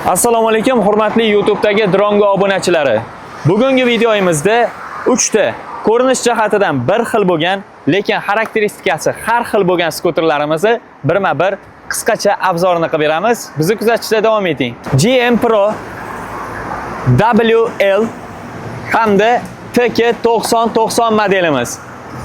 Assalomu alaykum, hurmatli YouTube'dagi Drongo obunachilari. Bugungi videomizda 3 ta ko'rinish jihatidan bir xil bo'lgan, lekin xarakteristikasi har xil bo'lgan skuterlarimizni birma-bir qisqacha obzorini qilib beramiz. Bizni kuzatishda davom eting. GM Pro WL hamda TK9090 modelimiz.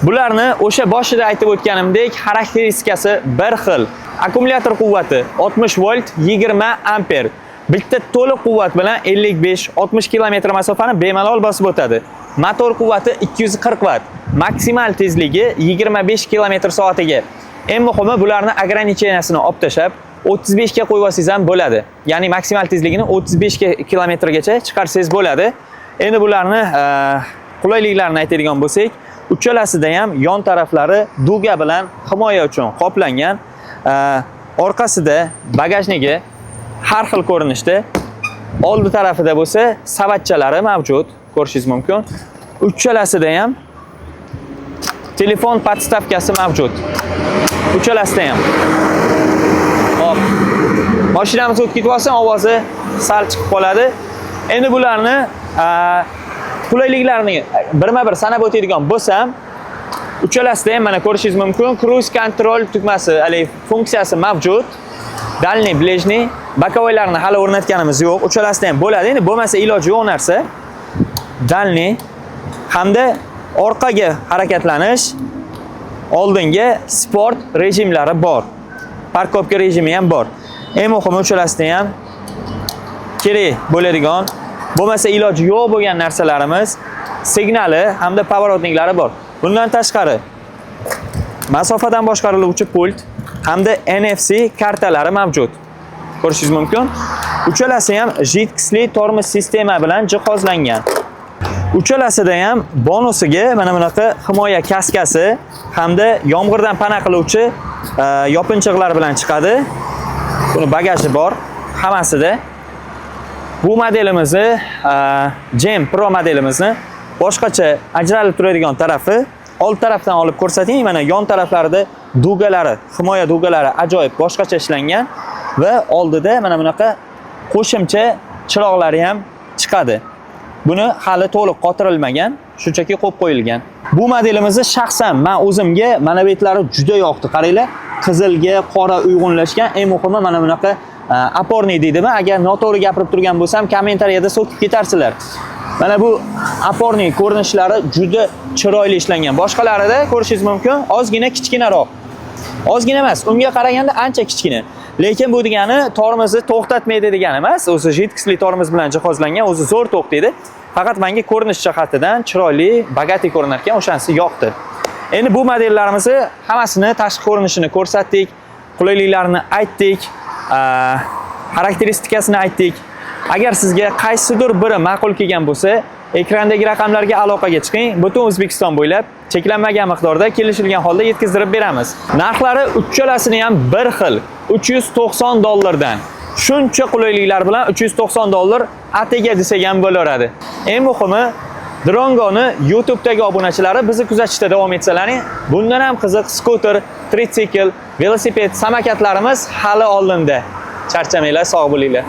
Bularni o'sha boshida aytib o'tganimdek, xarakteristikasi bir xil. Akkumulyator quvvati 60 volt, 20 amper. Bitta to'liq quvvat bilan 55-60 km masofani bemalol bosib o'tadi. Motor quvvati 240 watt, maksimal tezligi 25 km/soatiga. Eng muhimi, bularni ограничениясini olib tashab 35 ga qo'yib olsangiz ham bo'ladi. Ya'ni maksimal tezligini 35 km gacha chiqarsangiz bo'ladi. Endi bularni qulayliklarini aytadigan bo'lsak, uchalasida ham yon taraflari duga bilan himoya uchun qoplangan. Orqasida bagajnigi har xil ko'rinishda, oldi tarafida bo'lsa savatchalari mavjud, ko'rishingiz mumkin. Uchalasida ham telefon podstavkasi mavjud. Uchalasida ham. Hop. Mashinamiz o'tib ketib olsa, ovozi sal chiqib qoladi. Endi bularni qulayliklarini birma-bir sanab o'tadigan bo'lsam, uchalasida ham mana ko'rishingiz mumkin, cruise control tugmasi, funksiyasi mavjud. Dalniy, blejniy, bokovoylarni hali o'rnatganimiz yo'q. Uchalasida ham bo'ladi. Endi bo'lmasa iloji yo'q narsa. Dalniy hamda orqaga harakatlanish, oldinga sport rejimlari bor. Parkovka rejimi ham bor. Eng muhimi, uchalasida ham kerak bo'ladigan, bo'lmasa iloji yo'q bo'lgan narsalarimiz, signali hamda pavorotniklari bor. Bundan tashqari masofadan boshqariluvchi pult hamda NFC kartalari mavjud. Ko'rishingiz mumkin. Uchalasi ham jidkisli tormoz sistema bilan jihozlangan. Uchalasida ham bonusiga mana bunaqa himoya kaskasi hamda yomg'irdan pana qiluvchi yopinchiqlar bilan chiqadi. Buni bagaji bor hammasida. Bu modelimizni GM Pro modelimizni boshqacha ajralib turadigan tarafi, old tarafdan olib ko'rsating. Mana yon taraflarida dugalari, himoya dugalari ajoyib boshqacha ishlangan va oldida mana bunaqa qo'shimcha chiroqlari ham chiqadi. Buni hali to'liq qotirilmagan, shunchaki qo'yib qo'yilgan. Bu modelimizni shaxsan men o'zimga mana bu etlari juda yoqdi. Qaranglar, qizilga qora uyg'unlashgan. Eng muhimi mana bunaqa aporniy deydimi? Agar noto'g'ri gapirib turgan bo'lsam, kommentariyada so'kib ketarsizlar. Mana bu aporniy ko'rinishlari juda chiroyli ishlangan. Boshqalarida ko'rishingiz mumkin, ozgina kichkinaroq. Ozgina emas, unga qaraganda ancha kichkina. Lekin bu degani tormozni to'xtatmaydi degani emas. O'zi jidkisli tormoz bilan jihozlangan, o'zi zo'r to'xtaydi. Faqat menga ko'rinish jihatidan chiroyli, bagati ko'rinar ekan, o'shanisi yoqdi. Endi bu modellarimizni hammasini tashqi ko'rinishini ko'rsatdik, qulayliklarini aytdik, xarakteristikasini aytdik. Agar sizga qaysidir biri ma'qul kelgan bo'lsa, ekrandagi raqamlarga aloqaga chiqing. Butun O'zbekiston bo'ylab cheklanmagan miqdorda kelishilgan holda yetkazdirib beramiz. Narxlari uchalasini ham bir xil, $390 dan. Shuncha qulayliklar bilan $390 atega desak ham bo'laveradi. Eng muhimi, Drongoni YouTube'dagi obunachilari bizni kuzatishda davom etsalaring, bundan ham qiziq skuter, tritsikl, velosiped, samokatlarimiz hali oldinda. Charchamanglar, sog' bo'linglar.